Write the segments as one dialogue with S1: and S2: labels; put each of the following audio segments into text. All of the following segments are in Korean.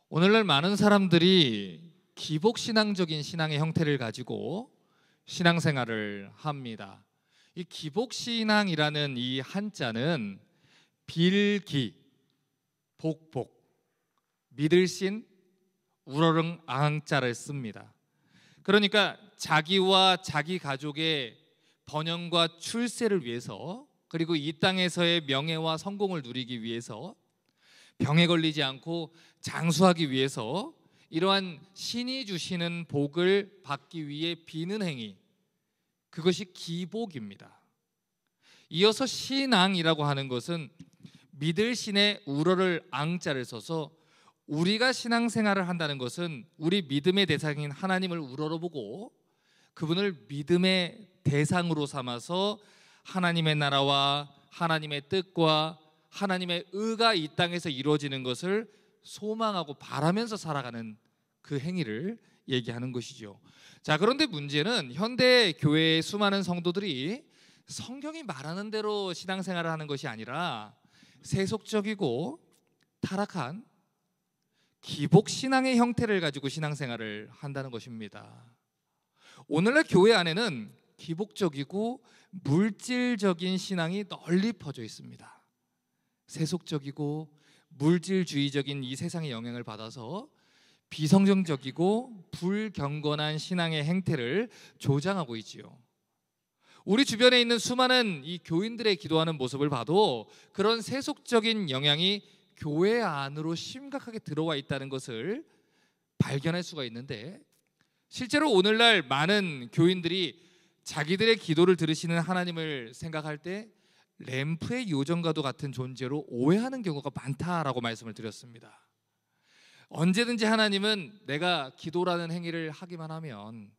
S1: 오늘날 많은 사람들이 기복신앙적인 신앙의 형태를 가지고 신앙생활을 합니다. 이 기복신앙이라는 이 한자는 빌기, 복복, 믿을 신, 우러릉 앙자를 씁니다. 그러니까 자기와 자기 가족의 번영과 출세를 위해서, 그리고 이 땅에서의 명예와 성공을 누리기 위해서, 병에 걸리지 않고 장수하기 위해서 이러한 신이 주시는 복을 받기 위해 비는 행위, 그것이 기복입니다. 이어서 신앙이라고 하는 것은 믿을 신의 우러를 앙자를 써서 우리가 신앙생활을 한다는 것은 우리 믿음의 대상인 하나님을 우러러보고 그분을 믿음의 대상으로 삼아서 하나님의 나라와 하나님의 뜻과 하나님의 의가 이 땅에서 이루어지는 것을 소망하고 바라면서 살아가는 그 행위를 얘기하는 것이죠. 자, 그런데 문제는 현대 교회의 수많은 성도들이 성경이 말하는 대로 신앙생활을 하는 것이 아니라 세속적이고 타락한 기복신앙의 형태를 가지고 신앙생활을 한다는 것입니다. 오늘날 교회 안에는 기복적이고 물질적인 신앙이 널리 퍼져 있습니다. 세속적이고 물질주의적인 이 세상의 영향을 받아서 비성경적이고 불경건한 신앙의 행태를 조장하고 있지요. 우리 주변에 있는 수많은 이 교인들의 기도하는 모습을 봐도 그런 세속적인 영향이 교회 안으로 심각하게 들어와 있다는 것을 발견할 수가 있는데, 실제로 오늘날 많은 교인들이 자기들의 기도를 들으시는 하나님을 생각할 때 램프의 요정과도 같은 존재로 오해하는 경우가 많다라고 말씀을 드렸습니다. 언제든지 하나님은 내가 기도라는 행위를 하기만 하면,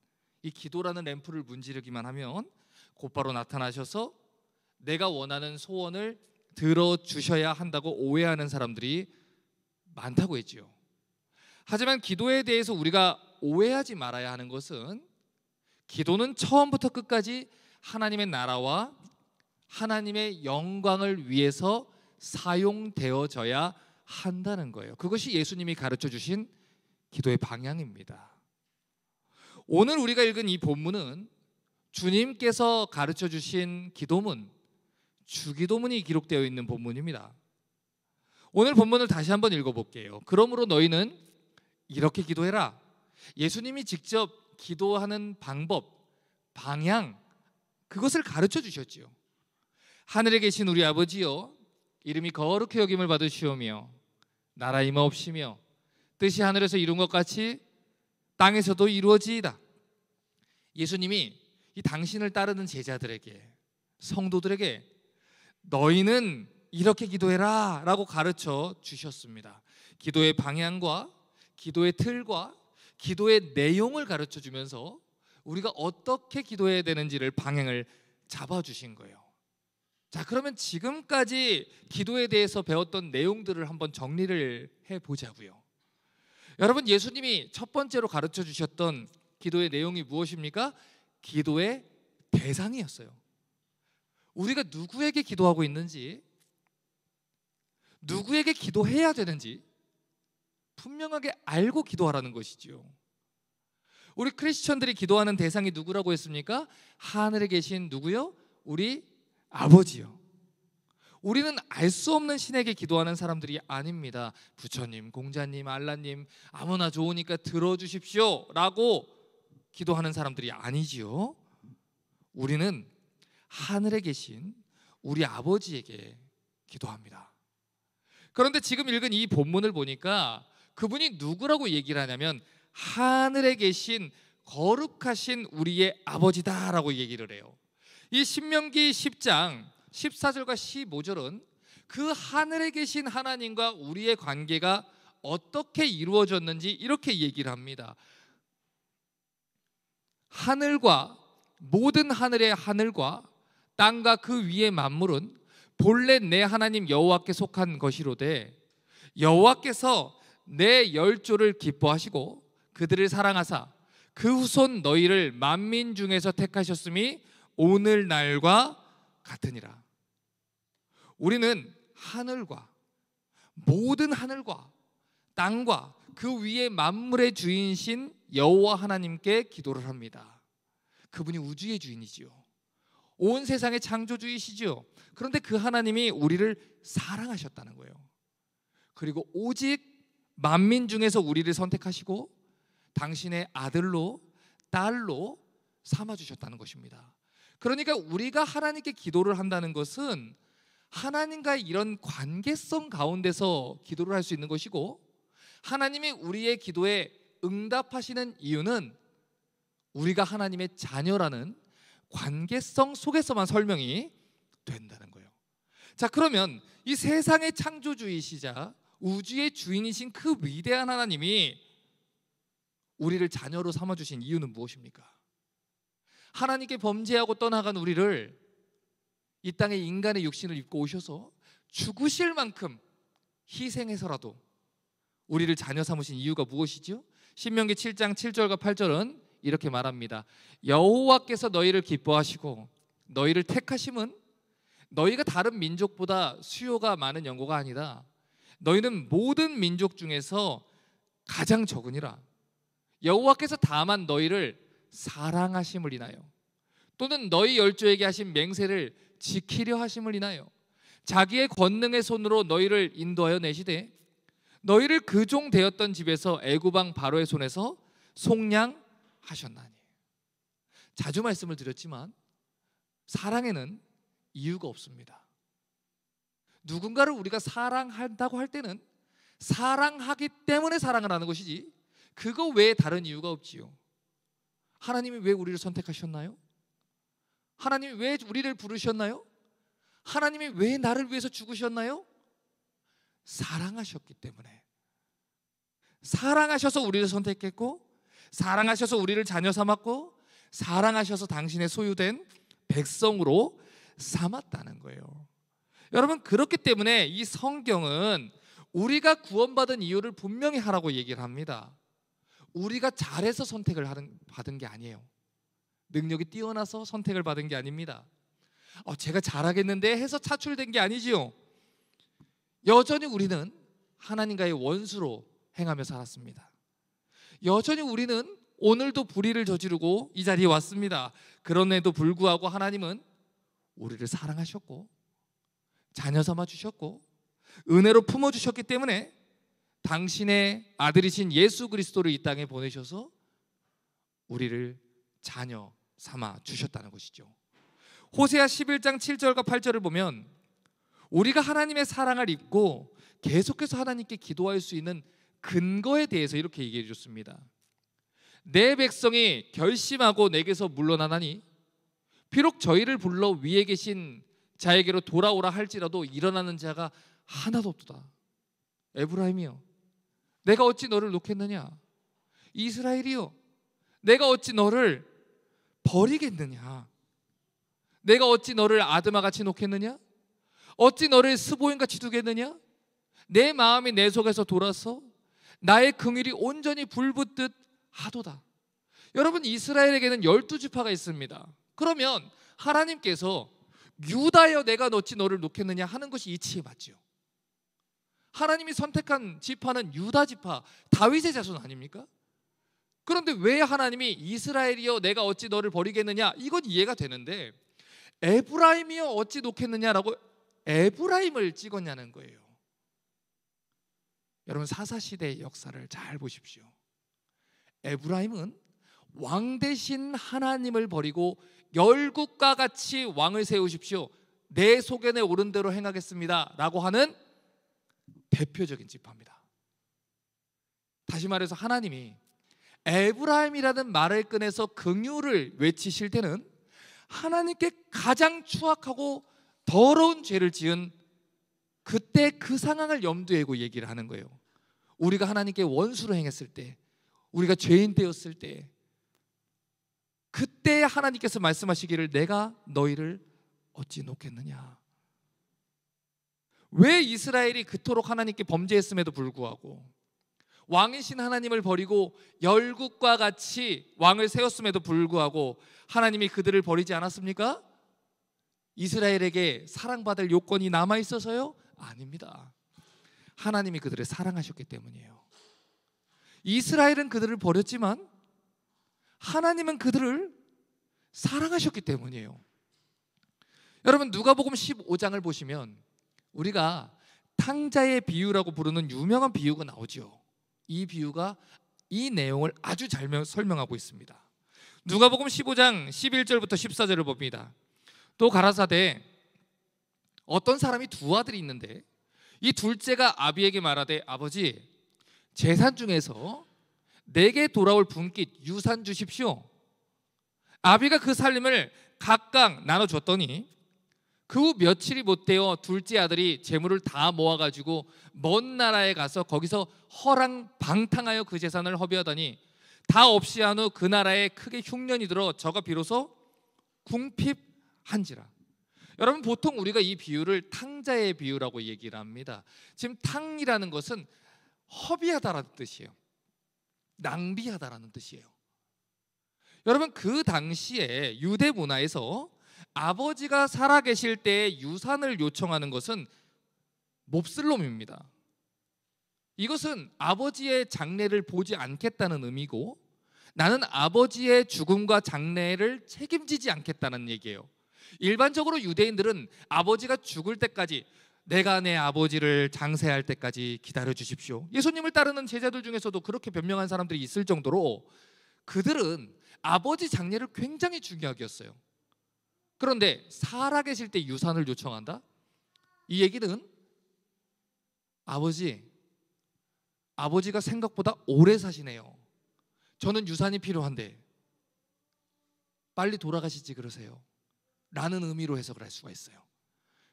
S1: 이 기도라는 램프를 문지르기만 하면 곧바로 나타나셔서 내가 원하는 소원을 들어주셔야 한다고 오해하는 사람들이 많다고 했지요. 하지만 기도에 대해서 우리가 오해하지 말아야 하는 것은, 기도는 처음부터 끝까지 하나님의 나라와 하나님의 영광을 위해서 사용되어져야 한다는 거예요. 그것이 예수님이 가르쳐 주신 기도의 방향입니다. 오늘 우리가 읽은 이 본문은 주님께서 가르쳐 주신 기도문, 주기도문이 기록되어 있는 본문입니다. 오늘 본문을 다시 한번 읽어볼게요. 그러므로 너희는 이렇게 기도해라. 예수님이 직접 기도하는 방법, 방향, 그것을 가르쳐 주셨지요. 하늘에 계신 우리 아버지여, 이름이 거룩히 여김을 받으시오며 나라 임하옵시며 뜻이 하늘에서 이룬 것 같이 땅에서도 이루어지이다. 예수님이 이 당신을 따르는 제자들에게, 성도들에게 너희는 이렇게 기도해라 라고 가르쳐 주셨습니다. 기도의 방향과 기도의 틀과 기도의 내용을 가르쳐 주면서 우리가 어떻게 기도해야 되는지를 방향을 잡아주신 거예요. 자, 그러면 지금까지 기도에 대해서 배웠던 내용들을 한번 정리를 해보자고요. 여러분, 예수님이 첫 번째로 가르쳐 주셨던 기도의 내용이 무엇입니까? 기도의 대상이었어요. 우리가 누구에게 기도하고 있는지, 누구에게 기도해야 되는지 분명하게 알고 기도하라는 것이지요. 우리 크리스천들이 기도하는 대상이 누구라고 했습니까? 하늘에 계신 누구요? 우리 아버지요. 우리는 알 수 없는 신에게 기도하는 사람들이 아닙니다. 부처님, 공자님, 알라님, 아무나 좋으니까 들어주십시오 라고 기도하는 사람들이 아니지요. 우리는 하늘에 계신 우리 아버지에게 기도합니다. 그런데 지금 읽은 이 본문을 보니까 그분이 누구라고 얘기를 하냐면 하늘에 계신 거룩하신 우리의 아버지다라고 얘기를 해요. 이 신명기 10장 14절과 15절은 그 하늘에 계신 하나님과 우리의 관계가 어떻게 이루어졌는지 이렇게 얘기를 합니다. 하늘과 모든 하늘의 하늘과 땅과 그 위의 만물은 본래 내 하나님 여호와께 속한 것이로되 여호와께서 내 열조를 기뻐하시고 그들을 사랑하사 그 후손 너희를 만민 중에서 택하셨음이 오늘날과 같으니라. 우리는 하늘과 모든 하늘과 땅과 그 위에 만물의 주인이신 여호와 하나님께 기도를 합니다. 그분이 우주의 주인이지요. 온 세상의 창조주이시지요. 그런데 그 하나님이 우리를 사랑하셨다는 거예요. 그리고 오직 만민 중에서 우리를 선택하시고 당신의 아들로 딸로 삼아주셨다는 것입니다. 그러니까 우리가 하나님께 기도를 한다는 것은 하나님과의 이런 관계성 가운데서 기도를 할 수 있는 것이고, 하나님이 우리의 기도에 응답하시는 이유는 우리가 하나님의 자녀라는 관계성 속에서만 설명이 된다는 거예요. 자, 그러면 이 세상의 창조주이시자 우주의 주인이신 그 위대한 하나님이 우리를 자녀로 삼아주신 이유는 무엇입니까? 하나님께 범죄하고 떠나간 우리를 이 땅에 인간의 육신을 입고 오셔서 죽으실 만큼 희생해서라도 우리를 자녀 삼으신 이유가 무엇이죠? 신명기 7장 7절과 8절은 이렇게 말합니다. 여호와께서 너희를 기뻐하시고 너희를 택하심은 너희가 다른 민족보다 수요가 많은 연고가 아니다. 너희는 모든 민족 중에서 가장 적으니라. 여호와께서 다만 너희를 사랑하심을 인하여 또는 너희 열조에게 하신 맹세를 지키려 하심을 인하여 자기의 권능의 손으로 너희를 인도하여 내시되 너희를 그 종 되었던 집에서 애굽 왕 바로의 손에서 속량하셨나니. 자주 말씀을 드렸지만 사랑에는 이유가 없습니다. 누군가를 우리가 사랑한다고 할 때는 사랑하기 때문에 사랑을 하는 것이지 그거 외에 다른 이유가 없지요. 하나님이 왜 우리를 선택하셨나요? 하나님이 왜 우리를 부르셨나요? 하나님이 왜 나를 위해서 죽으셨나요? 사랑하셨기 때문에. 사랑하셔서 우리를 선택했고, 사랑하셔서 우리를 자녀 삼았고, 사랑하셔서 당신의 소유된 백성으로 삼았다는 거예요. 여러분, 그렇기 때문에 이 성경은 우리가 구원받은 이유를 분명히 하라고 얘기를 합니다. 우리가 잘해서 선택을 받은 게 아니에요. 능력이 뛰어나서 선택을 받은 게 아닙니다. 제가 잘하겠는데 해서 차출된 게 아니지요. 여전히 우리는 하나님과의 원수로 행하며 살았습니다. 여전히 우리는 오늘도 불의를 저지르고 이 자리에 왔습니다. 그럼에도 불구하고 하나님은 우리를 사랑하셨고 자녀 삼아 주셨고 은혜로 품어주셨기 때문에 당신의 아들이신 예수 그리스도를 이 땅에 보내셔서 우리를 자녀 삼아 주셨다는 것이죠. 호세아 11장 7절과 8절을 보면 우리가 하나님의 사랑을 입고 계속해서 하나님께 기도할 수 있는 근거에 대해서 이렇게 얘기해 줬습니다. 내 백성이 결심하고 내게서 물러나나니 비록 저희를 불러 위에 계신 자에게로 돌아오라 할지라도 일어나는 자가 하나도 없도다. 에브라임이여, 내가 어찌 너를 놓겠느냐? 이스라엘이여, 내가 어찌 너를 버리겠느냐? 내가 어찌 너를 아드마같이 놓겠느냐? 어찌 너를 스보임같이 두겠느냐? 내 마음이 내 속에서 돌아서 나의 긍휼이 온전히 불붙듯 하도다. 여러분, 이스라엘에게는 12지파가 있습니다. 그러면 하나님께서 유다여 내가 어찌 너를 놓겠느냐 하는 것이 이치에 맞죠. 하나님이 선택한 지파는 유다 지파, 다윗의 자손 아닙니까? 그런데 왜 하나님이 이스라엘이여 내가 어찌 너를 버리겠느냐, 이건 이해가 되는데 에브라임이여 어찌 놓겠느냐라고 에브라임을 찍었냐는 거예요. 여러분, 사사시대의 역사를 잘 보십시오. 에브라임은 왕 대신 하나님을 버리고 열국과 같이 왕을 세우십시오, 내 소견에 오른 대로 행하겠습니다 라고 하는 대표적인 지파입니다. 다시 말해서 하나님이 에브라임이라는 말을 꺼내서 긍휼을 외치실 때는 하나님께 가장 추악하고 더러운 죄를 지은 그때 그 상황을 염두에 두고 얘기를 하는 거예요. 우리가 하나님께 원수로 행했을 때, 우리가 죄인 되었을 때, 그때 하나님께서 말씀하시기를 내가 너희를 어찌 놓겠느냐. 왜 이스라엘이 그토록 하나님께 범죄했음에도 불구하고 왕이신 하나님을 버리고 열국과 같이 왕을 세웠음에도 불구하고 하나님이 그들을 버리지 않았습니까? 이스라엘에게 사랑받을 요건이 남아있어서요? 아닙니다. 하나님이 그들을 사랑하셨기 때문이에요. 이스라엘은 그들을 버렸지만 하나님은 그들을 사랑하셨기 때문이에요. 여러분, 누가복음 15장을 보시면 우리가 탕자의 비유라고 부르는 유명한 비유가 나오죠. 이 비유가 이 내용을 아주 잘 설명하고 있습니다. 누가복음 15장 11절부터 14절을 봅니다. 또 가라사대 어떤 사람이 두 아들이 있는데 이 둘째가 아비에게 말하되 아버지, 재산 중에서 내게 돌아올 분깃 유산 주십시오. 아비가 그 살림을 각각 나눠줬더니 그 후 며칠이 못되어 둘째 아들이 재물을 다 모아가지고 먼 나라에 가서 거기서 허랑방탕하여 그 재산을 허비하더니 다 없이 한 후 그 나라에 크게 흉년이 들어 저가 비로소 궁핍한지라. 여러분, 보통 우리가 이 비유를 탕자의 비유라고 얘기를 합니다. 지금 탕이라는 것은 허비하다라는 뜻이에요. 낭비하다라는 뜻이에요. 여러분, 그 당시에 유대 문화에서 아버지가 살아계실 때 유산을 요청하는 것은 몹쓸 놈입니다. 이것은 아버지의 장례를 보지 않겠다는 의미고 나는 아버지의 죽음과 장례를 책임지지 않겠다는 얘기예요. 일반적으로 유대인들은 아버지가 죽을 때까지 내가 내 아버지를 장세할 때까지 기다려 주십시오. 예수님을 따르는 제자들 중에서도 그렇게 변명한 사람들이 있을 정도로 그들은 아버지 장례를 굉장히 중요하게 여겼어요. 그런데 살아계실 때 유산을 요청한다? 이 얘기는 아버지가 생각보다 오래 사시네요. 저는 유산이 필요한데 빨리 돌아가시지 그러세요 라는 의미로 해석을 할 수가 있어요.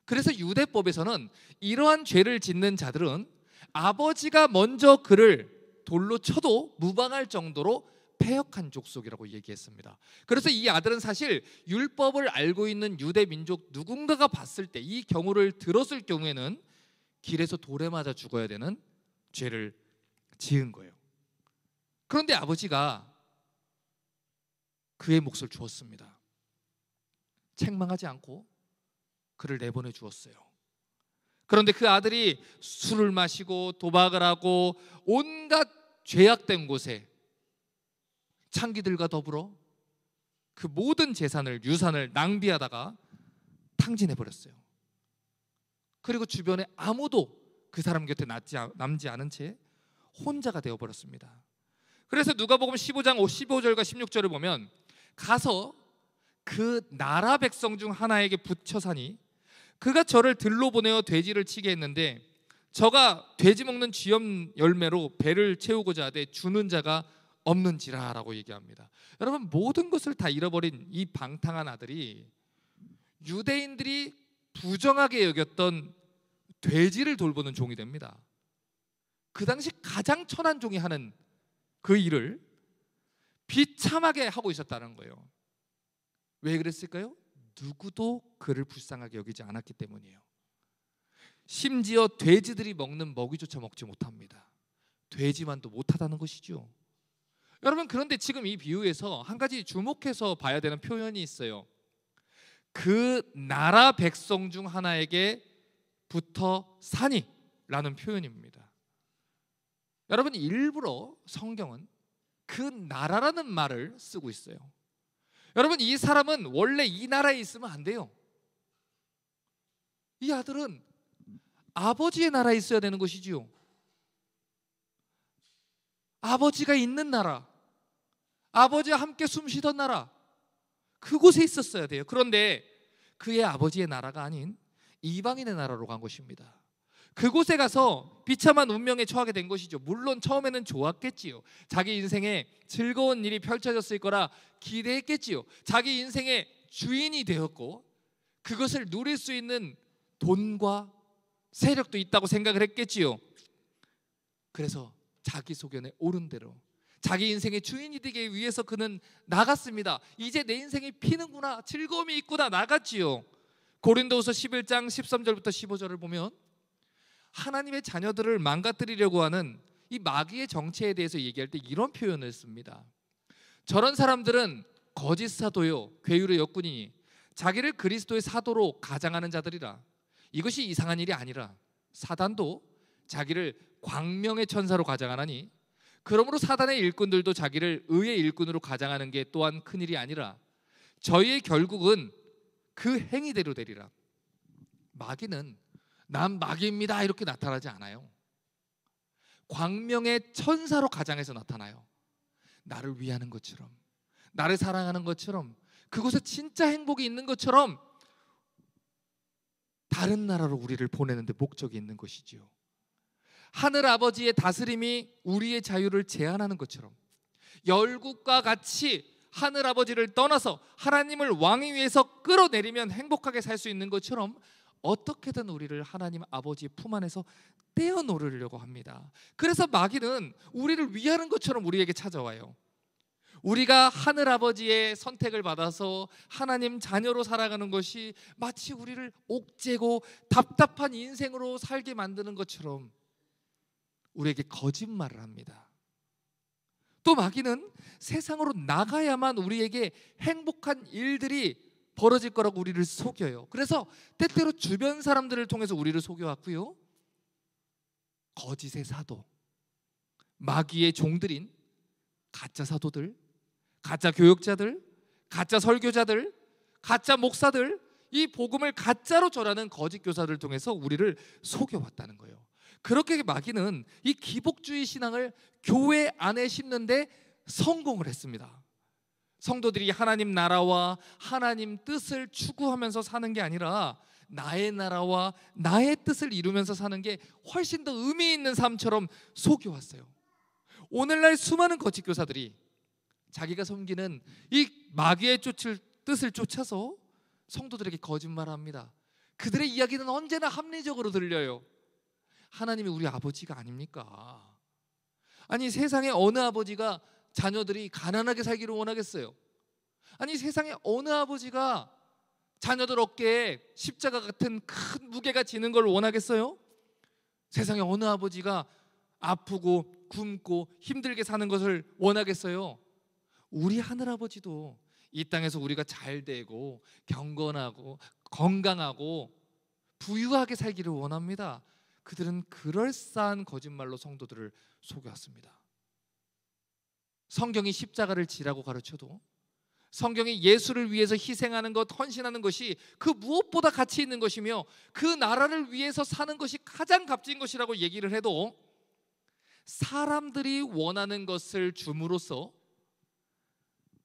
S1: 그래서 유대법에서는 이러한 죄를 짓는 자들은 아버지가 먼저 그를 돌로 쳐도 무방할 정도로 패역한 족속이라고 얘기했습니다. 그래서 이 아들은 사실 율법을 알고 있는 유대 민족 누군가가 봤을 때 이 경우를 들었을 경우에는 길에서 돌에 맞아 죽어야 되는 죄를 지은 거예요. 그런데 아버지가 그의 몫을 주었습니다. 책망하지 않고 그를 내보내 주었어요. 그런데 그 아들이 술을 마시고 도박을 하고 온갖 죄악된 곳에 창기들과 더불어 그 모든 재산을, 유산을 낭비하다가 탕진해 버렸어요. 그리고 주변에 아무도 그 사람 곁에 남지 않은 채 혼자가 되어 버렸습니다. 그래서 누가복음 15장 15절과 16절을 보면 가서 그 나라 백성 중 하나에게 붙여 사니 그가 저를 들로 보내어 돼지를 치게 했는데 저가 돼지 먹는 쥐염 열매로 배를 채우고자 하되 주는 자가 없는지라 라고 얘기합니다. 여러분, 모든 것을 다 잃어버린 이 방탕한 아들이 유대인들이 부정하게 여겼던 돼지를 돌보는 종이 됩니다. 그 당시 가장 천한 종이 하는 그 일을 비참하게 하고 있었다는 거예요. 왜 그랬을까요? 누구도 그를 불쌍하게 여기지 않았기 때문이에요. 심지어 돼지들이 먹는 먹이조차 먹지 못합니다. 돼지만도 못하다는 것이죠. 여러분, 그런데 지금 이 비유에서 한 가지 주목해서 봐야 되는 표현이 있어요. 그 나라 백성 중 하나에게 붙어 사니 라는 표현입니다. 여러분, 일부러 성경은 그 나라라는 말을 쓰고 있어요. 여러분, 이 사람은 원래 이 나라에 있으면 안 돼요. 이 아들은 아버지의 나라에 있어야 되는 것이지요. 아버지가 있는 나라, 아버지와 함께 숨쉬던 나라, 그곳에 있었어야 돼요. 그런데 그의 아버지의 나라가 아닌 이방인의 나라로 간 것입니다. 그곳에 가서 비참한 운명에 처하게 된 것이죠. 물론 처음에는 좋았겠지요. 자기 인생에 즐거운 일이 펼쳐졌을 거라 기대했겠지요. 자기 인생의 주인이 되었고 그것을 누릴 수 있는 돈과 세력도 있다고 생각을 했겠지요. 그래서 자기 소견에 옳은 대로 자기 인생의 주인이 되기 위해서 그는 나갔습니다. 이제 내 인생이 피는구나, 즐거움이 있구나, 나갔지요. 고린도후서 11장 13절부터 15절을 보면 하나님의 자녀들을 망가뜨리려고 하는 이 마귀의 정체에 대해서 얘기할 때 이런 표현을 씁니다. 저런 사람들은 거짓 사도요 괴율의 역군이니 자기를 그리스도의 사도로 가장하는 자들이라. 이것이 이상한 일이 아니라 사단도 자기를 광명의 천사로 가장하나니 그러므로 사단의 일꾼들도 자기를 의의 일꾼으로 가장하는 게 또한 큰일이 아니라 저희의 결국은 그 행위대로 되리라. 마귀는 난 마귀입니다 이렇게 나타나지 않아요. 광명의 천사로 가장해서 나타나요. 나를 위하는 것처럼, 나를 사랑하는 것처럼, 그곳에 진짜 행복이 있는 것처럼 다른 나라로 우리를 보내는 데 목적이 있는 것이지요. 하늘 아버지의 다스림이 우리의 자유를 제한하는 것처럼 열국과 같이 하늘 아버지를 떠나서 하나님을 왕위 위에서 끌어내리면 행복하게 살 수 있는 것처럼 어떻게든 우리를 하나님 아버지의 품 안에서 떼어놓으려고 합니다. 그래서 마귀는 우리를 위하는 것처럼 우리에게 찾아와요. 우리가 하늘 아버지의 선택을 받아서 하나님 자녀로 살아가는 것이 마치 우리를 옥죄고 답답한 인생으로 살게 만드는 것처럼 우리에게 거짓말을 합니다. 또 마귀는 세상으로 나가야만 우리에게 행복한 일들이 벌어질 거라고 우리를 속여요. 그래서 때때로 주변 사람들을 통해서 우리를 속여왔고요, 거짓의 사도, 마귀의 종들인 가짜 사도들, 가짜 교역자들, 가짜 설교자들, 가짜 목사들, 이 복음을 가짜로 전하는 거짓 교사들을 통해서 우리를 속여왔다는 거예요. 그렇게 마귀는 이 기복주의 신앙을 교회 안에 심는데 성공을 했습니다. 성도들이 하나님 나라와 하나님 뜻을 추구하면서 사는 게 아니라 나의 나라와 나의 뜻을 이루면서 사는 게 훨씬 더 의미 있는 삶처럼 속여왔어요. 오늘날 수많은 거짓 교사들이 자기가 섬기는 이 마귀의 뜻을 쫓아서 성도들에게 거짓말합니다. 그들의 이야기는 언제나 합리적으로 들려요. 하나님이 우리 아버지가 아닙니까? 아니, 세상에 어느 아버지가 자녀들이 가난하게 살기를 원하겠어요? 아니, 세상에 어느 아버지가 자녀들 어깨에 십자가 같은 큰 무게가 지는 걸 원하겠어요? 세상에 어느 아버지가 아프고 굶고 힘들게 사는 것을 원하겠어요? 우리 하늘아버지도 이 땅에서 우리가 잘 되고 경건하고 건강하고 부유하게 살기를 원합니다. 그들은 그럴싸한 거짓말로 성도들을 속였습니다. 성경이 십자가를 지라고 가르쳐도, 성경이 예수를 위해서 희생하는 것, 헌신하는 것이 그 무엇보다 가치 있는 것이며 그 나라를 위해서 사는 것이 가장 값진 것이라고 얘기를 해도, 사람들이 원하는 것을 줌으로써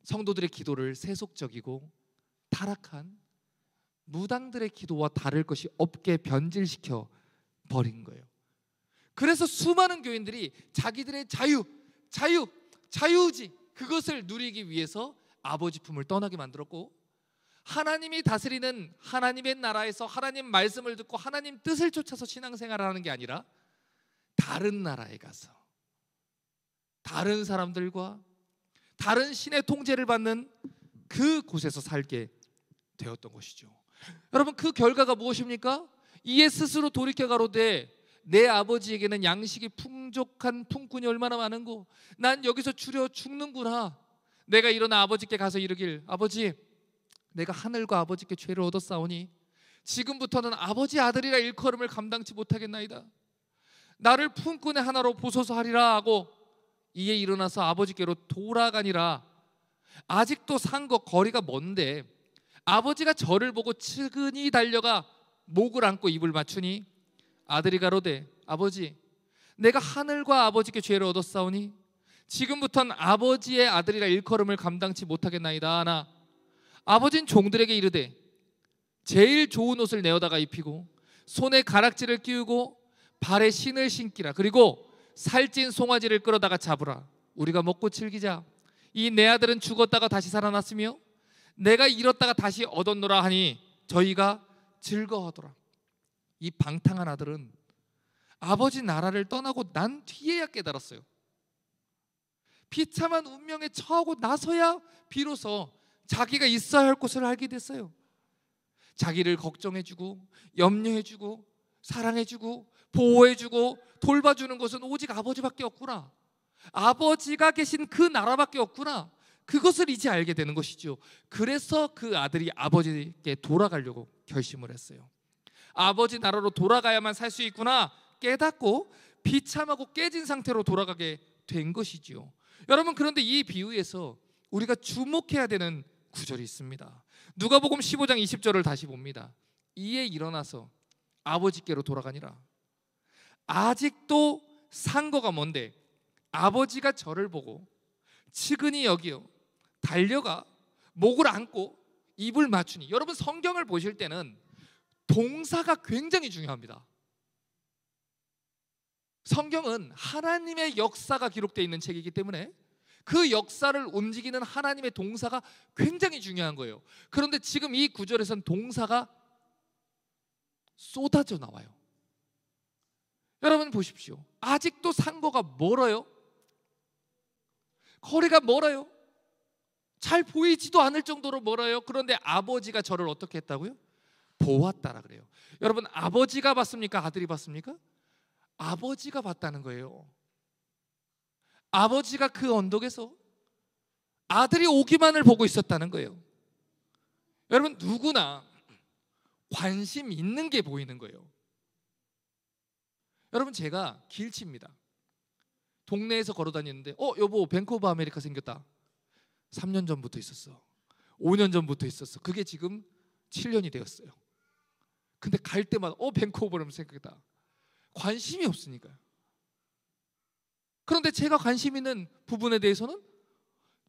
S1: 성도들의 기도를 세속적이고 타락한 무당들의 기도와 다를 것이 없게 변질시켜 버린 거예요. 그래서 수많은 교인들이 자기들의 자유의지, 그것을 누리기 위해서 아버지 품을 떠나게 만들었고, 하나님이 다스리는 하나님의 나라에서 하나님 말씀을 듣고 하나님 뜻을 쫓아서 신앙생활을 하는 게 아니라 다른 나라에 가서 다른 사람들과 다른 신의 통제를 받는 그곳에서 살게 되었던 것이죠. 여러분, 그 결과가 무엇입니까? 이에 스스로 돌이켜 가로되 내 아버지에게는 양식이 풍족한 품꾼이 얼마나 많은고 난 여기서 추려 죽는구나. 내가 일어나 아버지께 가서 이르길, 아버지, 내가 하늘과 아버지께 죄를 얻었사오니 지금부터는 아버지 아들이라 일컬음을 감당치 못하겠나이다. 나를 품꾼의 하나로 보소서 하리라 하고 이에 일어나서 아버지께로 돌아가니라. 아직도 산거 거리가 먼데 아버지가 저를 보고 측은히 달려가 목을 안고 입을 맞추니 아들이 가로되, 아버지, 내가 하늘과 아버지께 죄를 얻었사오니 지금부터는 아버지의 아들이라 일컬음을 감당치 못하겠나이다 하나 아버지는 종들에게 이르되 제일 좋은 옷을 내어다가 입히고 손에 가락지를 끼우고 발에 신을 신기라. 그리고 살찐 송아지를 끌어다가 잡으라. 우리가 먹고 즐기자. 이 내 아들은 죽었다가 다시 살아났으며 내가 잃었다가 다시 얻었노라 하니 저희가 즐거워하더라. 이 방탕한 아들은 아버지 나라를 떠나고 난 뒤에야 깨달았어요. 비참한 운명에 처하고 나서야 비로소 자기가 있어야 할 곳을 알게 됐어요. 자기를 걱정해주고 염려해주고 사랑해주고 보호해주고 돌봐주는 것은 오직 아버지밖에 없구나. 아버지가 계신 그 나라밖에 없구나. 그것을 이제 알게 되는 것이죠. 그래서 그 아들이 아버지께 돌아가려고 결심을 했어요. 아버지 나라로 돌아가야만 살 수 있구나 깨닫고 비참하고 깨진 상태로 돌아가게 된 것이지요. 여러분, 그런데 이 비유에서 우리가 주목해야 되는 구절이 있습니다. 누가복음 15장 20절을 다시 봅니다. 이에 일어나서 아버지께로 돌아가니라. 아직도 상거가 뭔데 아버지가 저를 보고 측은히 여기어 달려가 목을 안고 입을 맞추니. 여러분, 성경을 보실 때는 동사가 굉장히 중요합니다. 성경은 하나님의 역사가 기록되어 있는 책이기 때문에 그 역사를 움직이는 하나님의 동사가 굉장히 중요한 거예요. 그런데 지금 이 구절에서는 동사가 쏟아져 나와요. 여러분 보십시오. 아직도 상거가 멀어요. 거리가 멀어요. 잘 보이지도 않을 정도로 멀어요. 그런데 아버지가 저를 어떻게 했다고요? 보았다라 그래요. 여러분, 아버지가 봤습니까? 아들이 봤습니까? 아버지가 봤다는 거예요. 아버지가 그 언덕에서 아들이 오기만을 보고 있었다는 거예요. 여러분, 누구나 관심 있는 게 보이는 거예요. 여러분, 제가 길치입니다. 동네에서 걸어 다니는데 여보, 밴쿠버 아메리카 생겼다. 3년 전부터 있었어. 5년 전부터 있었어. 그게 지금 7년이 되었어요. 근데 갈 때마다 밴쿠버라면 생겼다. 관심이 없으니까요. 그런데 제가 관심 있는 부분에 대해서는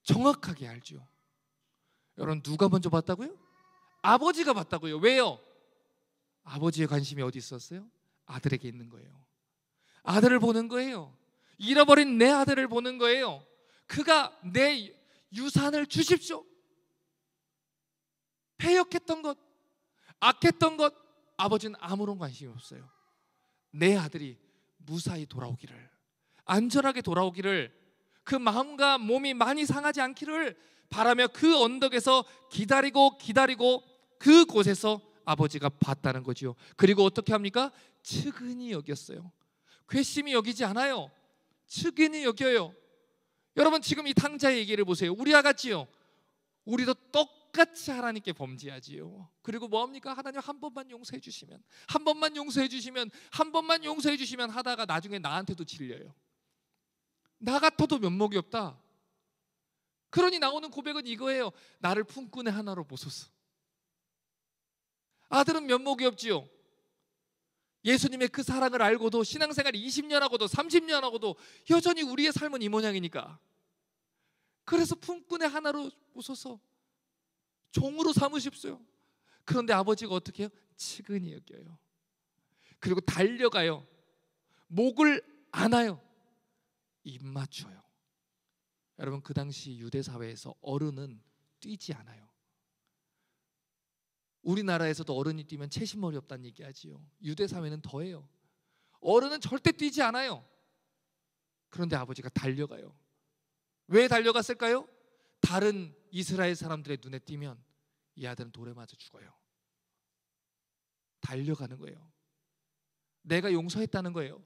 S1: 정확하게 알죠. 여러분, 누가 먼저 봤다고요? 아버지가 봤다고요. 왜요? 아버지의 관심이 어디 있었어요? 아들에게 있는 거예요. 아들을 보는 거예요. 잃어버린 내 아들을 보는 거예요. 그가 내 유산을 주십시오. 패역했던 것, 악했던 것, 아버지는 아무런 관심이 없어요. 내 아들이 무사히 돌아오기를, 안전하게 돌아오기를, 그 마음과 몸이 많이 상하지 않기를 바라며 그 언덕에서 기다리고 그곳에서 아버지가 봤다는 거지요. 그리고 어떻게 합니까? 측은히 여겼어요. 괘씸히 여기지 않아요. 측은히 여겨요. 여러분, 지금 이 탕자의 얘기를 보세요. 우리와 같지요. 우리도 똑같이 하나님께 범죄하지요. 그리고 뭐합니까? 하나님 한 번만 용서해 주시면, 한 번만 용서해 주시면, 한 번만 용서해 주시면 하다가 나중에 나한테도 질려요. 나 같아도 면목이 없다. 그러니 나오는 고백은 이거예요. 나를 품꾼의 하나로 보소서. 아들은 면목이 없지요. 예수님의 그 사랑을 알고도 신앙생활 20년 하고도 30년 하고도 여전히 우리의 삶은 이 모양이니까, 그래서 품꾼의 하나로 보소서, 종으로 삼으십시오. 그런데 아버지가 어떻게 해요? 측은히 여겨요. 그리고 달려가요. 목을 안아요. 입 맞춰요. 여러분, 그 당시 유대 사회에서 어른은 뛰지 않아요. 우리나라에서도 어른이 뛰면 채신머리 없다는 얘기하지요. 유대 사회는 더해요. 어른은 절대 뛰지 않아요. 그런데 아버지가 달려가요. 왜 달려갔을까요? 다른 이스라엘 사람들의 눈에 띄면 이 아들은 돌에 맞아 죽어요. 달려가는 거예요. 내가 용서했다는 거예요.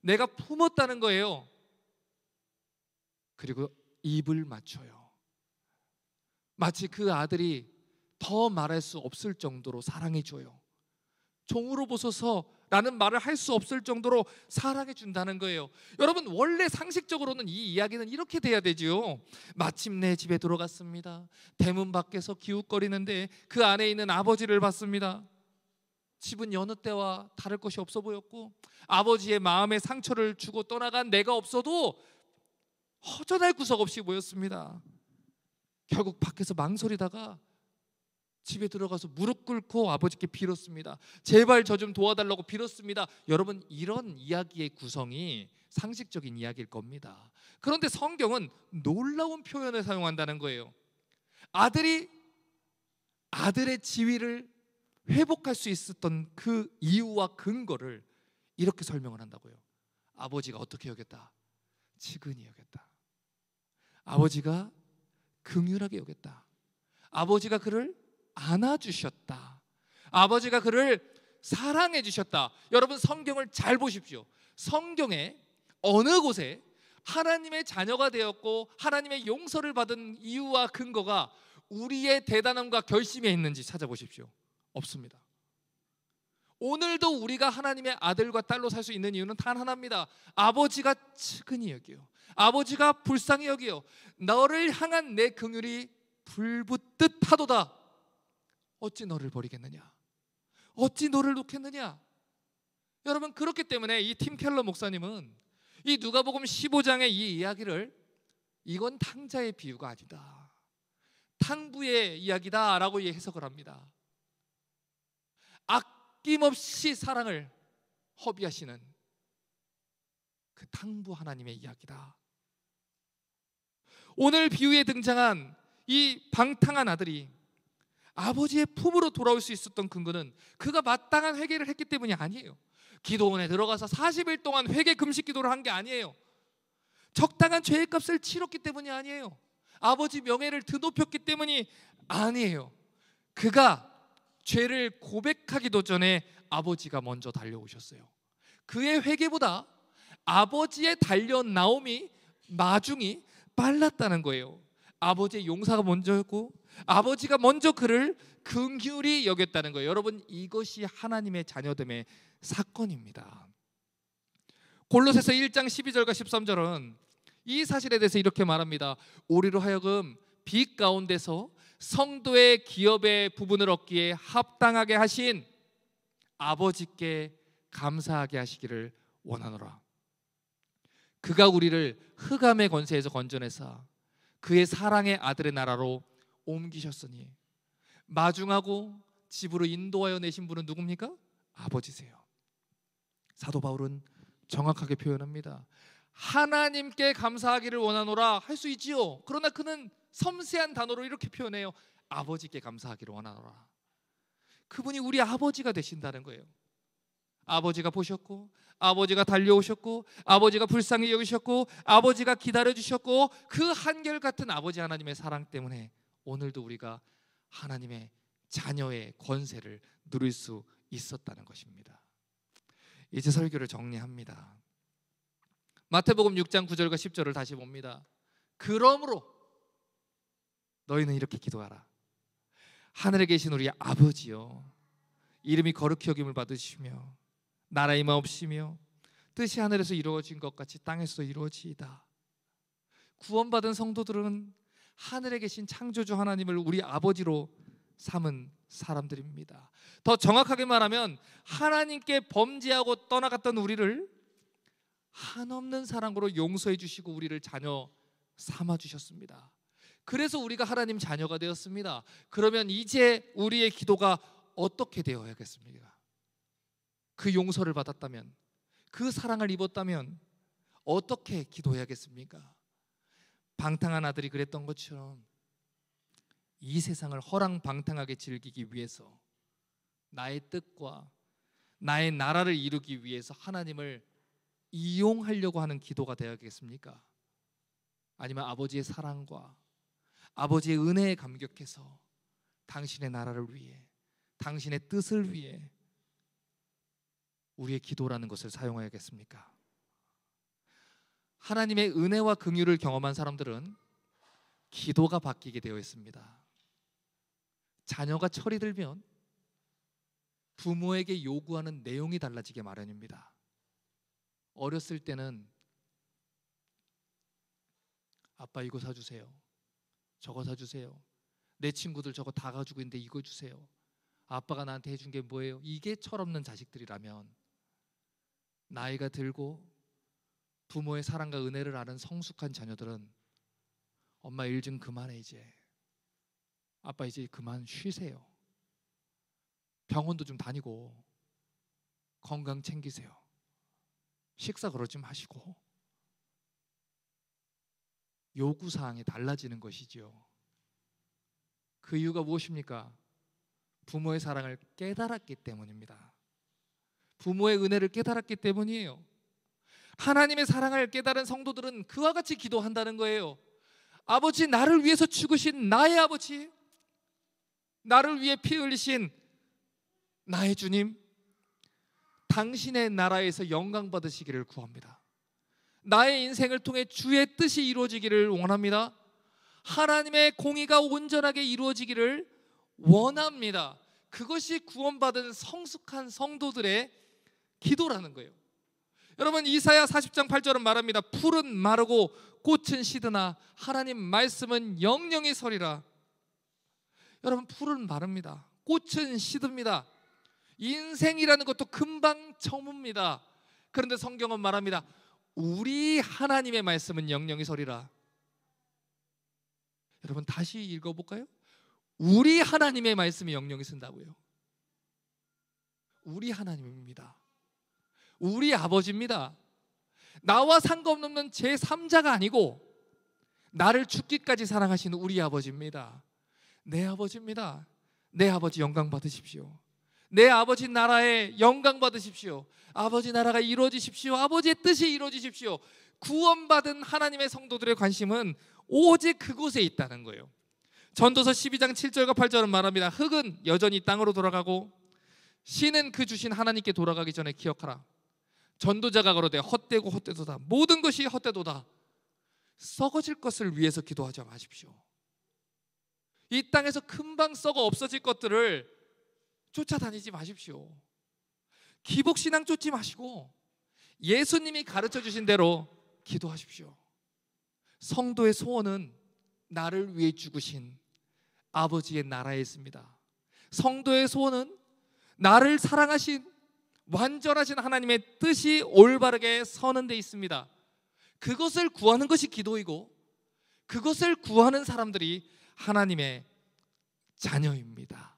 S1: 내가 품었다는 거예요. 그리고 입을 맞춰요. 마치 그 아들이 더 말할 수 없을 정도로 사랑해줘요. 종으로 보소서라는 말을 할 수 없을 정도로 사랑해 준다는 거예요. 여러분, 원래 상식적으로는 이 이야기는 이렇게 돼야 되지요. 마침내 집에 들어갔습니다. 대문 밖에서 기웃거리는데 그 안에 있는 아버지를 봤습니다. 집은 여느 때와 다를 것이 없어 보였고, 아버지의 마음에 상처를 주고 떠나간 내가 없어도 허전할 구석 없이 보였습니다. 결국 밖에서 망설이다가 집에 들어가서 무릎 꿇고 아버지께 빌었습니다. 제발 저 좀 도와달라고 빌었습니다. 여러분, 이런 이야기의 구성이 상식적인 이야기일 겁니다. 그런데 성경은 놀라운 표현을 사용한다는 거예요. 아들이 아들의 지위를 회복할 수 있었던 그 이유와 근거를 이렇게 설명을 한다고요. 아버지가 어떻게 여겼다? 측은히 여겼다. 아버지가 긍휼하게 여겼다. 아버지가 그를 안아주셨다. 아버지가 그를 사랑해 주셨다. 여러분, 성경을 잘 보십시오. 성경에 어느 곳에 하나님의 자녀가 되었고 하나님의 용서를 받은 이유와 근거가 우리의 대단함과 결심에 있는지 찾아보십시오. 없습니다. 오늘도 우리가 하나님의 아들과 딸로 살 수 있는 이유는 단 하나입니다. 아버지가 측은히 여기요, 아버지가 불쌍히 여기요, 너를 향한 내 긍휼이 불붙듯 하도다. 어찌 너를 버리겠느냐, 어찌 너를 놓겠느냐. 여러분, 그렇기 때문에 이 팀 켈러 목사님은 이 누가복음 15장의 이 이야기를 이건 탕자의 비유가 아니다, 탕부의 이야기다라고 해석을 합니다. 아낌없이 사랑을 허비하시는 그 탕부 하나님의 이야기다. 오늘 비유에 등장한 이 방탕한 아들이 아버지의 품으로 돌아올 수 있었던 근거는 그가 마땅한 회개를 했기 때문이 아니에요. 기도원에 들어가서 40일 동안 회개 금식 기도를 한 게 아니에요. 적당한 죄의 값을 치렀기 때문이 아니에요. 아버지 명예를 드높였기 때문이 아니에요. 그가 죄를 고백하기도 전에 아버지가 먼저 달려오셨어요. 그의 회개보다 아버지의 달려나옴이, 마중이 빨랐다는 거예요. 아버지의 용서가 먼저였고 아버지가 먼저 그를 긍휼히 여겼다는 거예요. 여러분, 이것이 하나님의 자녀됨의 사건입니다. 골로새서 1장 12절과 13절은 이 사실에 대해서 이렇게 말합니다. 우리로 하여금 빛 가운데서 성도의 기업의 부분을 얻기에 합당하게 하신 아버지께 감사하게 하시기를 원하노라. 그가 우리를 흑암의 권세에서 건져내사 그의 사랑의 아들의 나라로 옮기셨으니 마중하고 집으로 인도하여 내신 분은 누굽니까? 아버지세요. 사도 바울은 정확하게 표현합니다. 하나님께 감사하기를 원하노라 할 수 있지요. 그러나 그는 섬세한 단어로 이렇게 표현해요. 아버지께 감사하기를 원하노라. 그분이 우리 아버지가 되신다는 거예요. 아버지가 보셨고, 아버지가 달려오셨고, 아버지가 불쌍히 여기셨고, 아버지가 기다려주셨고, 그 한결같은 아버지 하나님의 사랑 때문에 오늘도 우리가 하나님의 자녀의 권세를 누릴 수 있었다는 것입니다. 이제 설교를 정리합니다. 마태복음 6장 9절과 10절을 다시 봅니다. 그러므로 너희는 이렇게 기도하라. 하늘에 계신 우리 아버지여, 이름이 거룩히 여김을 받으시며 나라의 임하옵시며 뜻이 하늘에서 이루어진 것 같이 땅에서도 이루어지이다. 구원받은 성도들은 하늘에 계신 창조주 하나님을 우리 아버지로 삼은 사람들입니다. 더 정확하게 말하면 하나님께 범죄하고 떠나갔던 우리를 한없는 사랑으로 용서해 주시고 우리를 자녀 삼아 주셨습니다. 그래서 우리가 하나님 자녀가 되었습니다. 그러면 이제 우리의 기도가 어떻게 되어야겠습니까? 그 용서를 받았다면, 그 사랑을 입었다면 어떻게 기도해야겠습니까? 방탕한 아들이 그랬던 것처럼 이 세상을 허랑방탕하게 즐기기 위해서, 나의 뜻과 나의 나라를 이루기 위해서 하나님을 이용하려고 하는 기도가 되어야겠습니까? 아니면 아버지의 사랑과 아버지의 은혜에 감격해서 당신의 나라를 위해, 당신의 뜻을 위해 우리의 기도라는 것을 사용해야겠습니까? 하나님의 은혜와 긍휼을 경험한 사람들은 기도가 바뀌게 되어 있습니다. 자녀가 철이 들면 부모에게 요구하는 내용이 달라지게 마련입니다. 어렸을 때는 아빠 이거 사주세요, 저거 사주세요, 내 친구들 저거 다 가지고 있는데 이거 주세요, 아빠가 나한테 해준 게 뭐예요? 이게 철없는 자식들이라면, 나이가 들고 부모의 사랑과 은혜를 아는 성숙한 자녀들은 엄마 일 좀 그만해, 이제 아빠 이제 그만 쉬세요, 병원도 좀 다니고 건강 챙기세요, 식사 그러지 좀 하시고, 요구사항이 달라지는 것이지요. 그 이유가 무엇입니까? 부모의 사랑을 깨달았기 때문입니다. 부모의 은혜를 깨달았기 때문이에요. 하나님의 사랑을 깨달은 성도들은 그와 같이 기도한다는 거예요. 아버지, 나를 위해서 죽으신 나의 아버지, 나를 위해 피 흘리신 나의 주님, 당신의 나라에서 영광 받으시기를 구합니다. 나의 인생을 통해 주의 뜻이 이루어지기를 원합니다. 하나님의 공의가 온전하게 이루어지기를 원합니다. 그것이 구원받은 성숙한 성도들의 기도라는 거예요. 여러분, 이사야 40장 8절은 말합니다. 풀은 마르고 꽃은 시드나 하나님 말씀은 영영이 서리라. 여러분, 풀은 마릅니다. 꽃은 시듭니다. 인생이라는 것도 금방 저뭅니다. 그런데 성경은 말합니다. 우리 하나님의 말씀은 영영이 서리라. 여러분, 다시 읽어볼까요? 우리 하나님의 말씀이 영영이 쓴다고요. 우리 하나님입니다. 우리 아버지입니다. 나와 상관없는 제3자가 아니고 나를 죽기까지 사랑하시는 우리 아버지입니다. 내 아버지입니다. 내 아버지 영광 받으십시오. 내 아버지 나라에 영광 받으십시오. 아버지 나라가 이루어지십시오. 아버지의 뜻이 이루어지십시오. 구원받은 하나님의 성도들의 관심은 오직 그곳에 있다는 거예요. 전도서 12장 7절과 8절은 말합니다. 흙은 여전히 땅으로 돌아가고 신은 그 주신 하나님께 돌아가기 전에 기억하라. 전도자가 가로되 헛되고 헛되도다. 모든 것이 헛되도다. 썩어질 것을 위해서 기도하지 마십시오. 이 땅에서 금방 썩어 없어질 것들을 쫓아다니지 마십시오. 기복신앙 쫓지 마시고 예수님이 가르쳐 주신 대로 기도하십시오. 성도의 소원은 나를 위해 죽으신 아버지의 나라에 있습니다. 성도의 소원은 나를 사랑하신 완전하신 하나님의 뜻이 올바르게 서는 데 있습니다. 그것을 구하는 것이 기도이고 그것을 구하는 사람들이 하나님의 자녀입니다.